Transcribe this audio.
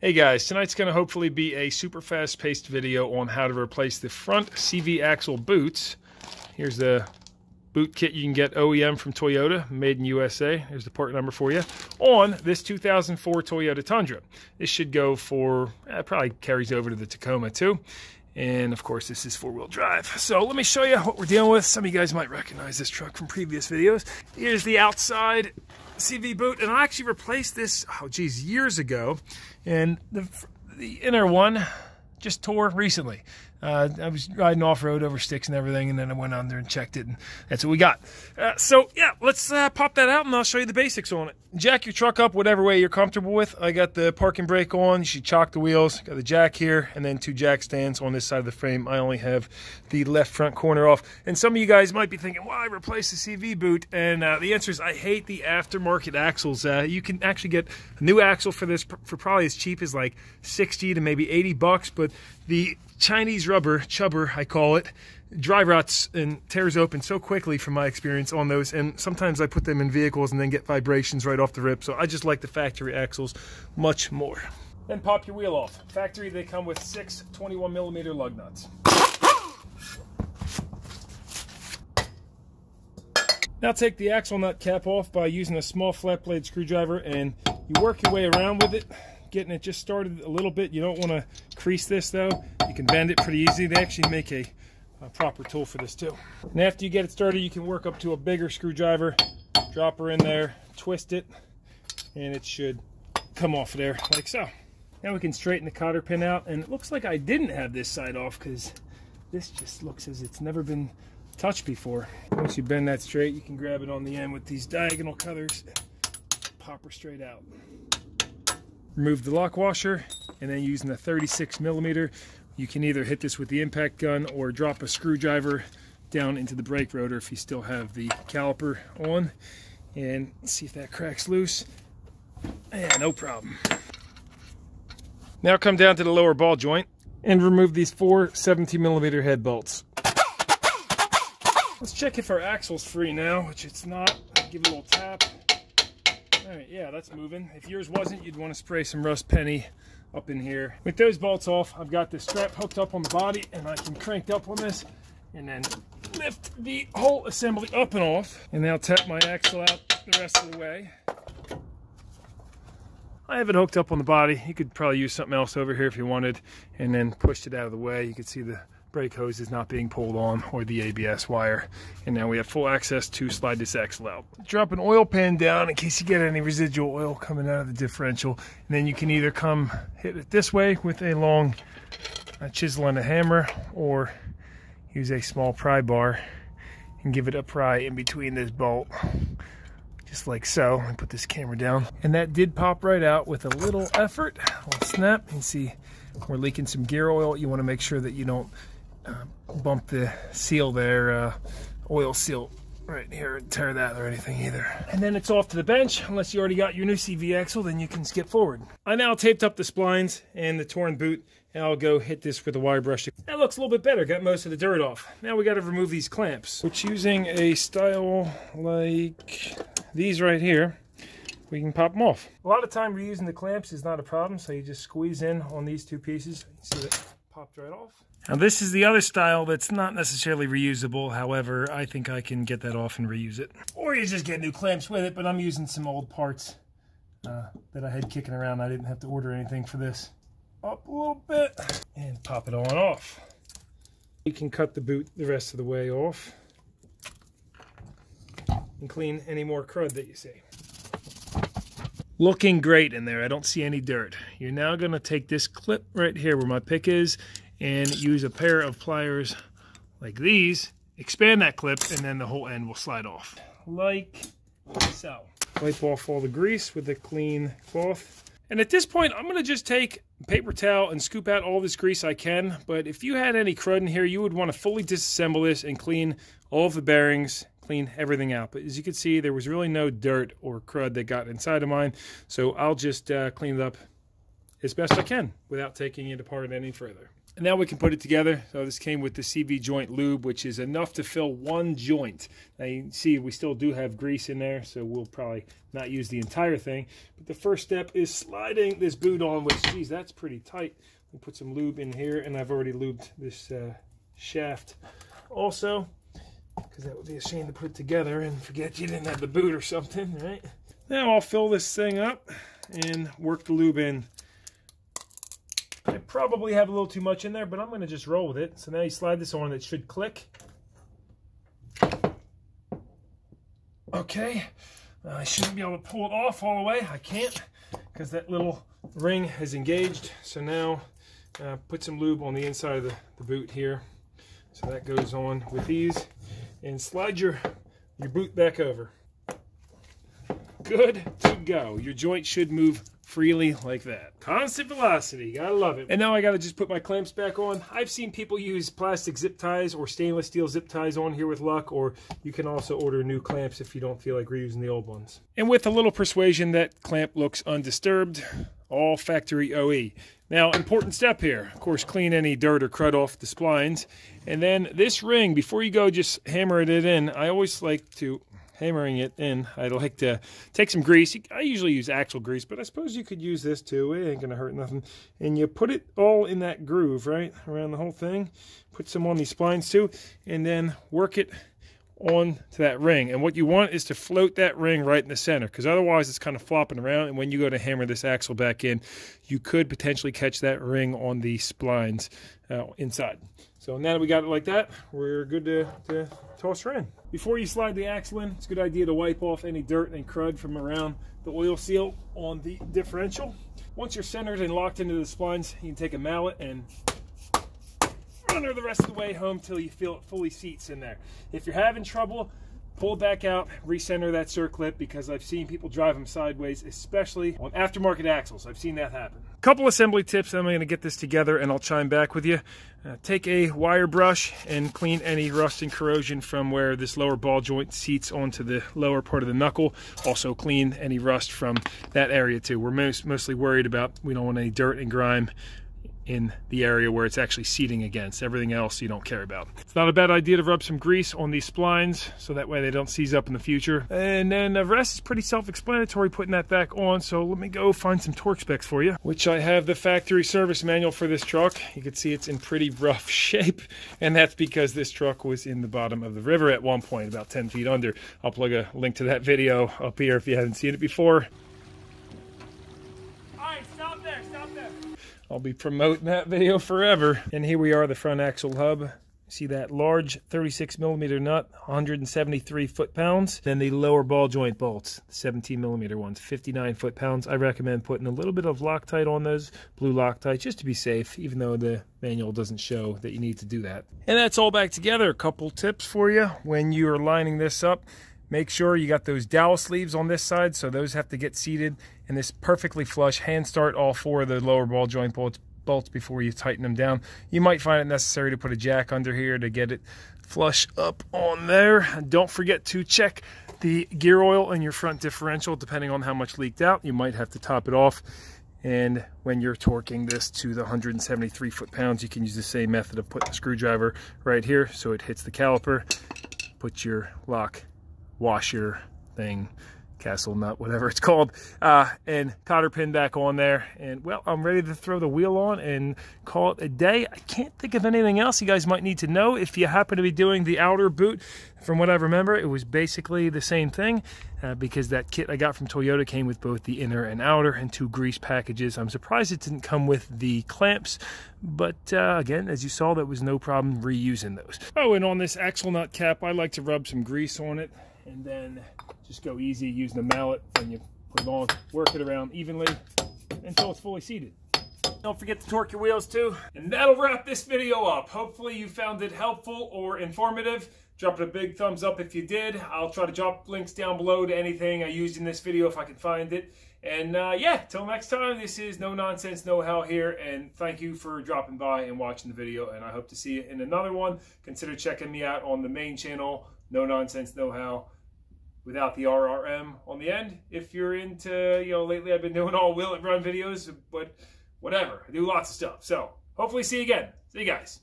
Hey guys, tonight's going to hopefully be a super fast-paced video on how to replace the front CV axle boots. Here's the boot kit you can get OEM from Toyota, made in USA. There's the part number for you. On this 2004 Toyota Tundra. This should go for, probably carries over to the Tacoma too. And of course this is four-wheel drive. So let me show you what we're dealing with. Some of you guys might recognize this truck from previous videos. Here's the outside CV boot, and I actually replaced this, oh geez, years ago. And the inner one just tore recently. I was riding off-road over sticks and everything, and then I went on there and checked it, and that's what we got. So yeah, let's pop that out, and I'll show you the basics on it. Jack your truck up whatever way you're comfortable with. I got the parking brake on. You should chock the wheels. Got the jack here, and then two jack stands on this side of the frame. I only have the left front corner off. And some of you guys might be thinking, why replace the CV boot? And the answer is I hate the aftermarket axles. You can actually get a new axle for this for probably as cheap as like 60 to maybe 80 bucks, but the Chinese rubber, chubber I call it, dry rots and tears open so quickly from my experience on those, and sometimes I put them in vehicles and then get vibrations right off the rip, so I just like the factory axles much more. Then pop your wheel off. Factory, they come with 6 21mm lug nuts. Now take the axle nut cap off by using a small flat blade screwdriver, and you work your way around with it, getting it just started a little bit. You don't want to crease this though. You can bend it pretty easy. They actually make a proper tool for this too. And after you get it started, you can work up to a bigger screwdriver, drop her in there, twist it, and it should come off of there like so. Now we can straighten the cotter pin out, and it looks like I didn't have this side off because this just looks as it's never been touched before. Once you bend that straight, you can grab it on the end with these diagonal cutters, pop her straight out. Remove the lock washer, and then using the 36mm, you can either hit this with the impact gun or drop a screwdriver down into the brake rotor if you still have the caliper on, and see if that cracks loose. Yeah, no problem. Now come down to the lower ball joint and remove these 4 17mm head bolts. Let's check if our axle's free now, which it's not. Give it a little tap. Alright, yeah, that's moving. If yours wasn't, you'd want to spray some rust penny up in here. With those bolts off, I've got this strap hooked up on the body, and I can crank up on this and then lift the whole assembly up and off. And now tap my axle out the rest of the way. I have it hooked up on the body. You could probably use something else over here if you wanted, and then pushed it out of the way. You could see the brake hose is not being pulled on, or the ABS wire. And now we have full access to slide this axle out. Drop an oil pan down in case you get any residual oil coming out of the differential. And then you can either come hit it this way with a long chisel and a hammer, or use a small pry bar and give it a pry in between this bolt. Just like so. Let me put this camera down. And that did pop right out with a little effort. A little snap. You can see we're leaking some gear oil. You want to make sure that you don't bump the seal there, oil seal right here, and tear that or anything either. And then it's off to the bench. Unless you already got your new CV axle, then you can skip forward. I now taped up the splines and the torn boot, and I'll go hit this with a wire brush. That looks a little bit better. Got most of the dirt off. Now we got to remove these clamps, which using a style like these right here, we can pop them off. A lot of time reusing the clamps is not a problem, so you just squeeze in on these two pieces. You see that popped right off. Now this is the other style that's not necessarily reusable. However, I think I can get that off and reuse it. Or you just get new clamps with it, but I'm using some old parts that I had kicking around. I didn't have to order anything for this. Up a little bit and pop it on off. You can cut the boot the rest of the way off and clean any more crud that you see. Looking great in there. I don't see any dirt. You're now going to take this clip right here where my pick is and use a pair of pliers like these, expand that clip, and then the whole end will slide off. Like so. Wipe off all the grease with a clean cloth. And at this point, I'm going to just take a paper towel and scoop out all this grease I can. But if you had any crud in here, you would want to fully disassemble this and clean all of the bearings, clean everything out. But as you can see, there was really no dirt or crud that got inside of mine. So I'll just clean it up as best I can without taking it apart any further. And now we can put it together. So this came with the CV Joint Lube, which is enough to fill one joint. Now you can see we still do have grease in there, so we'll probably not use the entire thing. But the first step is sliding this boot on, which, geez, that's pretty tight. We'll put some lube in here, and I've already lubed this shaft also, because that would be a shame to put it together and forget you didn't have the boot or something, right? Now I'll fill this thing up and work the lube in. I probably have a little too much in there, but I'm going to just roll with it. So now you slide this on, it should click. Okay, I shouldn't be able to pull it off all the way. I can't, because that little ring is engaged. So now put some lube on the inside of the boot here. So that goes on with these. And slide your boot back over. Good to go. Your joint should move freely like that. Constant velocity, gotta love it. And now I gotta just put my clamps back on. I've seen people use plastic zip ties or stainless steel zip ties on here with luck, or you can also order new clamps if you don't feel like reusing the old ones. And with a little persuasion, that clamp looks undisturbed, all factory OE. Now, important step here, of course, clean any dirt or crud off the splines. And then this ring, before you go just hammering it in, I always like to hammering it in, I like to take some grease. I usually use axle grease, but I suppose you could use this too. It ain't gonna hurt nothing. And you put it all in that groove, right, around the whole thing. Put some on these splines too, and then work it on to that ring. And what you want is to float that ring right in the center, because otherwise it's kind of flopping around, and when you go to hammer this axle back in, you could potentially catch that ring on the splines inside. So now that we got it like that, we're good to toss her in. Before you slide the axle in, it's a good idea to wipe off any dirt and crud from around the oil seal on the differential. Once you're centered and locked into the splines, you can take a mallet and run her the rest of the way home till you feel it fully seats in there. If you're having trouble, pull it back out, recenter that circlip, because I've seen people drive them sideways, especially on aftermarket axles. I've seen that happen. A couple assembly tips, I'm going to get this together and I'll chime back with you. Take a wire brush and clean any rust and corrosion from where this lower ball joint seats onto the lower part of the knuckle. Also clean any rust from that area too. We're mostly worried about, we don't want any dirt and grime in the area where it's actually seating against. Everything else you don't care about. It's not a bad idea to rub some grease on these splines so that way they don't seize up in the future. And then the rest is pretty self-explanatory, putting that back on. So let me go find some torque specs for you, which I have the factory service manual for this truck. You can see it's in pretty rough shape, and that's because this truck was in the bottom of the river at one point, about 10 feet under. I'll plug a link to that video up here if you haven't seen it before. I'll be promoting that video forever. And here we are, the front axle hub. See that large 36mm nut, 173 foot-pounds. Then the lower ball joint bolts, 17mm ones, 59 foot-pounds. I recommend putting a little bit of Loctite on those, blue Loctite, just to be safe, even though the manual doesn't show that you need to do that. And that's all back together. A couple tips for you when you're lining this up. Make sure you got those dowel sleeves on this side, so those have to get seated in this perfectly flush. Hand start all four of the lower ball joint bolts before you tighten them down. You might find it necessary to put a jack under here to get it flush up on there. Don't forget to check the gear oil in your front differential. Depending on how much leaked out, you might have to top it off. And when you're torquing this to the 173 foot-pounds, you can use the same method of putting the screwdriver right here so it hits the caliper. Put your lock washer thing, castle nut, whatever it's called, and cotter pin back on there. And well, I'm ready to throw the wheel on and call it a day. I can't think of anything else you guys might need to know. If you happen to be doing the outer boot, from what I remember, it was basically the same thing, because that kit I got from Toyota came with both the inner and outer and 2 grease packages. I'm surprised it didn't come with the clamps, but again, as you saw, that was no problem reusing those. Oh, and on this axle nut cap, I like to rub some grease on it and then just go easy using the mallet when you put it on. Work it around evenly until it's fully seated. Don't forget to torque your wheels too. And that'll wrap this video up. Hopefully you found it helpful or informative. Drop it a big thumbs up if you did. I'll try to drop links down below to anything I used in this video if I can find it. And yeah, till next time, this is No Nonsense, No How here, and thank you for dropping by and watching the video, and I hope to see you in another one. Consider checking me out on the main channel, No Nonsense, No How, without the RRM on the end. If you're into, lately I've been doing all will it run videos, but whatever, I do lots of stuff. So hopefully see you again. See you guys.